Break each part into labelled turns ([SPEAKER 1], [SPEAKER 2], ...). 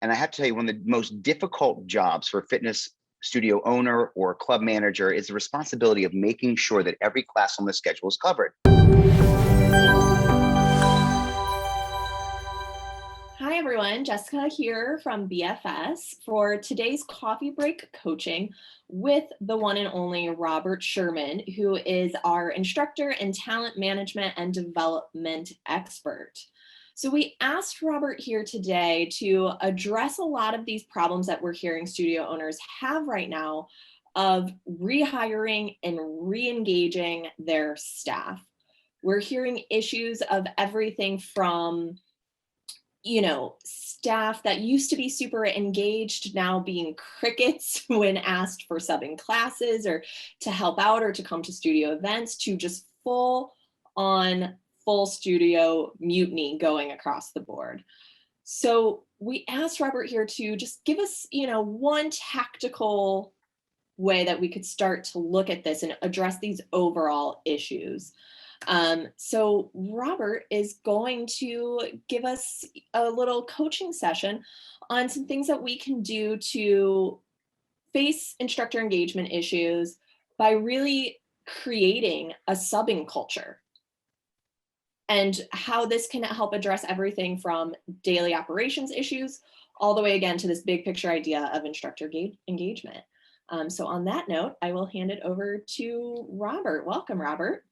[SPEAKER 1] And I have to tell you, one of the most difficult jobs for a fitness studio owner or club manager is the responsibility of making sure that every class on the schedule is covered.
[SPEAKER 2] Hi, everyone. Jessica here from BFS for today's coffee break coaching with the one and only Robert Sherman, who is our instructor and talent management and development expert. So we asked Robert here today to address a lot of these problems that we're hearing studio owners have right now of rehiring and re-engaging their staff. We're hearing issues of everything from staff that used to be super engaged now being crickets when asked for subbing classes or to help out or to come to studio events, to just full studio mutiny going across the board. So we asked Robert here to just give us, one tactical way that we could start to look at this and address these overall issues. So Robert is going to give us a little coaching session on some things that we can do to face instructor engagement issues by really creating a subbing culture, and how this can help address everything from daily operations issues all the way again to this big picture idea of instructor engagement. So on that note, I will hand it over to Robert. Welcome, Robert.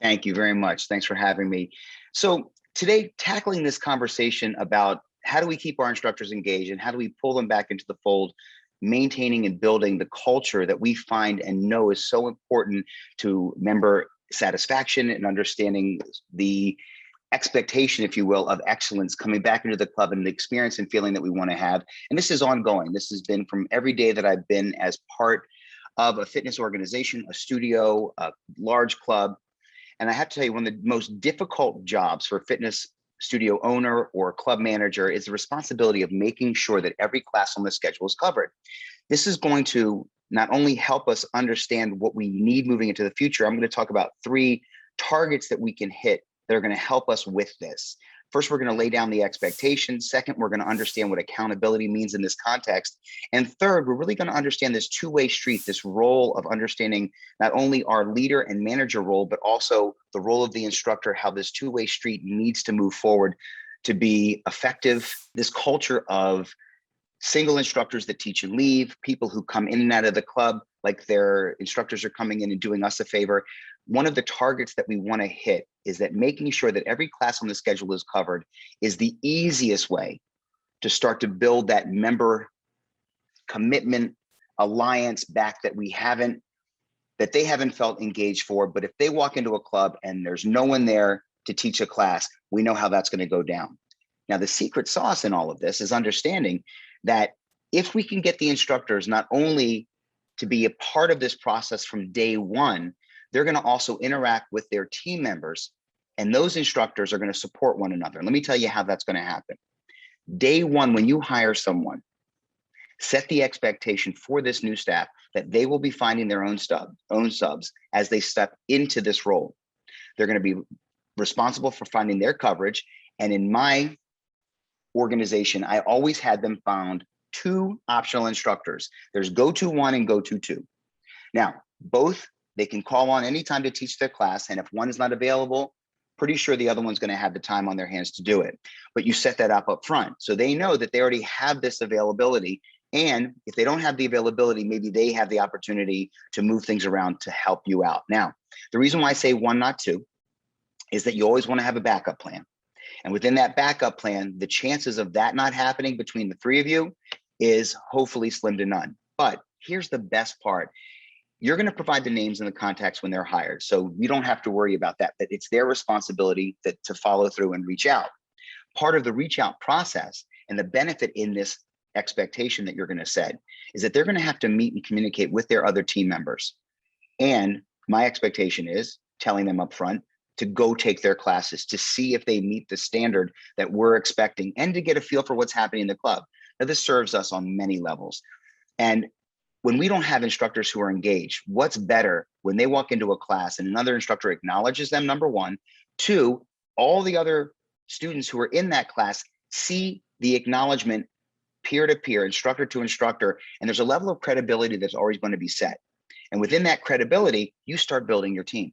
[SPEAKER 1] Thank you very much. Thanks for having me. So today, tackling this conversation about how do we keep our instructors engaged and how do we pull them back into the fold, maintaining and building the culture that we find and know is so important to member satisfaction and understanding the expectation, if you will, of excellence coming back into the club and the experience and feeling that we want to have. And this is ongoing. This has been from every day that I've been as part of a fitness organization, a studio, a large club. And I have to tell you, one of the most difficult jobs for a fitness studio owner or club manager is the responsibility of making sure that every class on the schedule is covered. This is going to not only help us understand what we need moving into the future. I'm going to talk about 3 targets that we can hit that are going to help us with this. First, we're going to lay down the expectations. Second, we're going to understand what accountability means in this context. And third, we're really going to understand this two-way street, this role of understanding not only our leader and manager role, but also the role of the instructor, how this two-way street needs to move forward to be effective. This culture of single instructors that teach and leave, people who come in and out of the club like their instructors are coming in and doing us a favor. One of the targets that we want to hit is that making sure that every class on the schedule is covered is the easiest way to start to build that member commitment alliance back that they haven't felt engaged for. But if they walk into a club and there's no one there to teach a class, we know how that's going to go down. Now, the secret sauce in all of this is understanding that if we can get the instructors not only to be a part of this process from day one, they're going to also interact with their team members, and those instructors are going to support one another. And let me tell you how that's going to happen. Day one, when you hire someone, set the expectation for this new staff that they will be finding their own subs as they step into this role. They're going to be responsible for finding their coverage. And in my organization, I always had them found 2 optional instructors. There's go-to 1 and go-to 2. Now, both they can call on anytime to teach their class. And if one is not available, pretty sure the other one's going to have the time on their hands to do it. But you set that up front. So they know that they already have this availability. And if they don't have the availability, maybe they have the opportunity to move things around to help you out. Now, the reason why I say 1, not 2, is that you always want to have a backup plan. And within that backup plan, the chances of that not happening between the 3 of you is hopefully slim to none. But here's the best part. You're going to provide the names and the contacts when they're hired. So you don't have to worry about that, but it's their responsibility to follow through and reach out. Part of the reach out process and the benefit in this expectation that you're going to set is that they're going to have to meet and communicate with their other team members. And my expectation is telling them up front to go take their classes to see if they meet the standard that we're expecting and to get a feel for what's happening in the club. Now, this serves us on many levels. And when we don't have instructors who are engaged, what's better when they walk into a class and another instructor acknowledges them, number 1, 2, all the other students who are in that class see the acknowledgement peer to peer, instructor to instructor, and there's a level of credibility that's always going to be set. And within that credibility, you start building your team.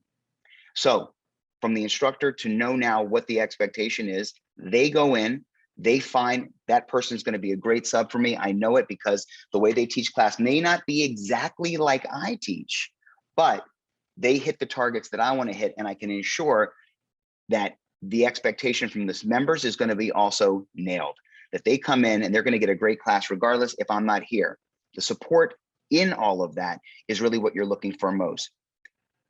[SPEAKER 1] So from the instructor to know now what the expectation is, they go in, they find that person's going to be a great sub for me. I know it because the way they teach class may not be exactly like I teach, but they hit the targets that I want to hit, and I can ensure that the expectation from this members is going to be also nailed, that they come in and they're going to get a great class regardless if I'm not here. The support in all of that is really what you're looking for most.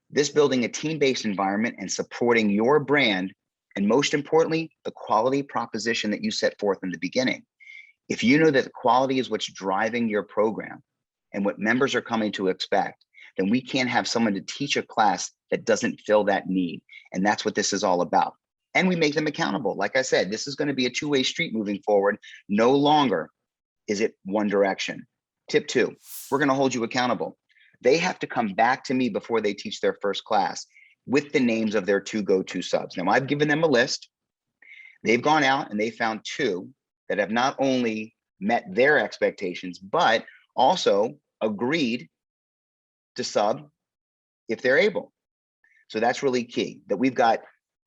[SPEAKER 1] This building a team-based environment and supporting your brand, and most importantly, the quality proposition that you set forth in the beginning. If you know that the quality is what's driving your program and what members are coming to expect, then we can't have someone to teach a class that doesn't fill that need. And that's what this is all about. And we make them accountable. Like I said, this is going to be a two-way street moving forward. No longer is it one direction. Tip 2, we're going to hold you accountable. They have to come back to me before they teach their first class with the names of their 2 go-to subs. Now, I've given them a list. They've gone out and they found 2 that have not only met their expectations, but also agreed to sub if they're able. So that's really key, that we've got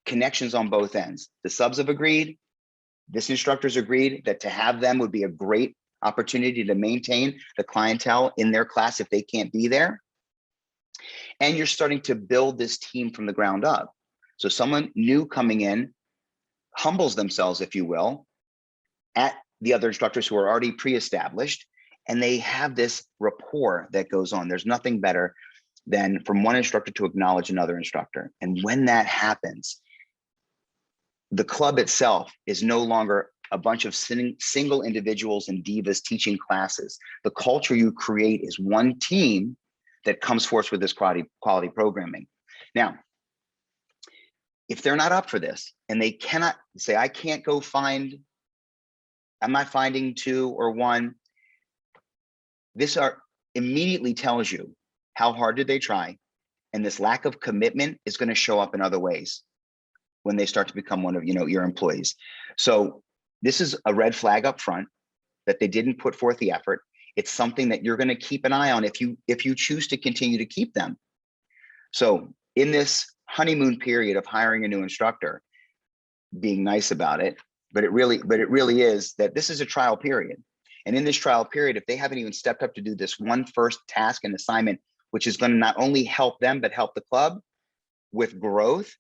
[SPEAKER 1] connections on both ends. The subs have agreed, this instructor's agreed that to have them would be a great opportunity to maintain the clientele in their class if they can't be there. And you're starting to build this team from the ground up. So someone new coming in humbles themselves, if you will, at the other instructors who are already pre-established, and they have this rapport that goes on. There's nothing better than from one instructor to acknowledge another instructor. And when that happens, the club itself is no longer a bunch of single individuals and divas teaching classes. The culture you create is one team that comes forth with this quality programming. Now, if they're not up for this and they cannot say, I can't go find, I'm not finding 2 or 1, this immediately tells you how hard did they try, and this lack of commitment is going to show up in other ways when they start to become one of your employees. So this is a red flag up front that they didn't put forth the effort. It's something that you're going to keep an eye on if you choose to continue to keep them. So in this honeymoon period of hiring a new instructor, being nice about it, but it really is that this is a trial period. And in this trial period, if they haven't even stepped up to do this one first task and assignment, which is going to not only help them, but help the club with growth,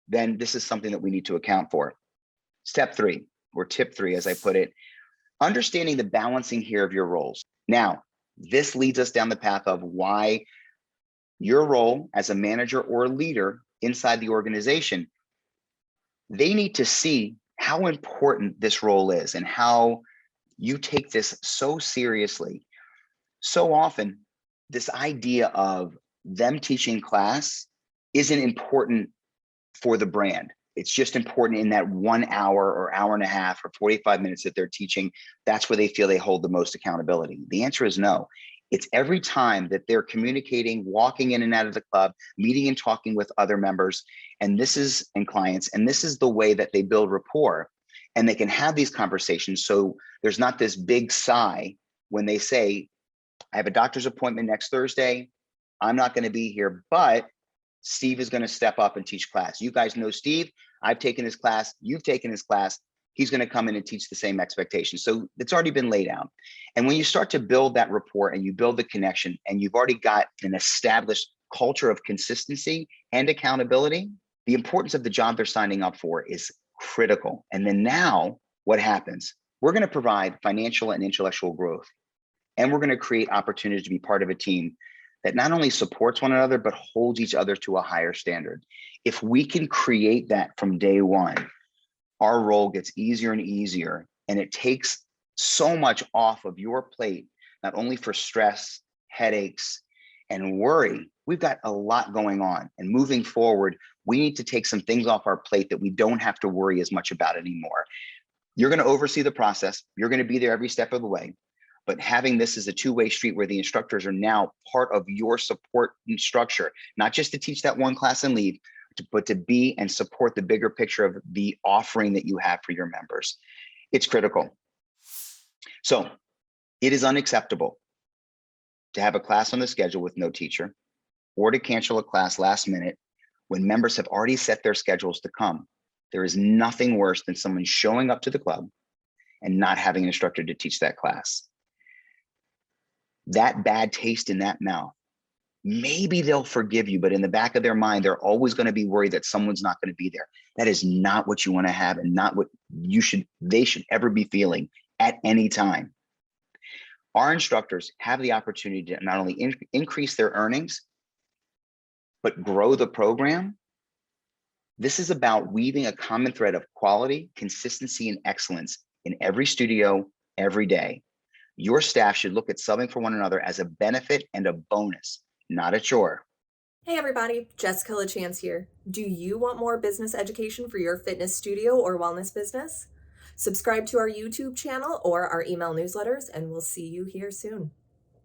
[SPEAKER 1] then this is something that we need to account for. Step 3, or tip 3, as I put it, understanding the balancing here of your roles. Now, this leads us down the path of why your role as a manager or a leader inside the organization, they need to see how important this role is and how you take this so seriously. So often, this idea of them teaching class isn't important for the brand. It's just important in that 1 hour or hour and a half or 45 minutes that they're teaching. That's where they feel they hold the most accountability. The answer is no. It's every time that they're communicating, walking in and out of the club, meeting and talking with other members, and clients, and this is the way that they build rapport, and they can have these conversations. So there's not this big sigh when they say, I have a doctor's appointment next Thursday. I'm not going to be here, but Steve is going to step up and teach class. You guys know Steve. I've taken his class. You've taken his class. He's going to come in and teach the same expectations. So it's already been laid out. And when you start to build that rapport and you build the connection and you've already got an established culture of consistency and accountability, the importance of the job they're signing up for is critical. And then now what happens? We're going to provide financial and intellectual growth. And we're going to create opportunities to be part of a team that not only supports one another, but holds each other to a higher standard. If we can create that from day one, our role gets easier and easier, and it takes so much off of your plate, not only for stress, headaches, and worry. We've got a lot going on, and moving forward, we need to take some things off our plate that we don't have to worry as much about anymore. You're going to oversee the process. You're going to be there every step of the way. But having this as a two-way street where the instructors are now part of your support structure, not just to teach that one class and leave, but to be and support the bigger picture of the offering that you have for your members. It's critical. So It is unacceptable to have a class on the schedule with no teacher or to cancel a class last minute when members have already set their schedules to come. There is nothing worse than someone showing up to the club and not having an instructor to teach that class. That bad taste in that mouth, maybe they'll forgive you, but in the back of their mind, they're always going to be worried that someone's not going to be there. That is not what you want to have and not what they should ever be feeling at any time. Our instructors have the opportunity to not only increase their earnings, but grow the program. This is about weaving a common thread of quality, consistency, and excellence in every studio, every day. Your staff should look at subbing for one another as a benefit and a bonus, not a chore.
[SPEAKER 3] Hey everybody, Jessica LaChance here. Do you want more business education for your fitness studio or wellness business? Subscribe to our YouTube channel or our email newsletters, and we'll see you here soon.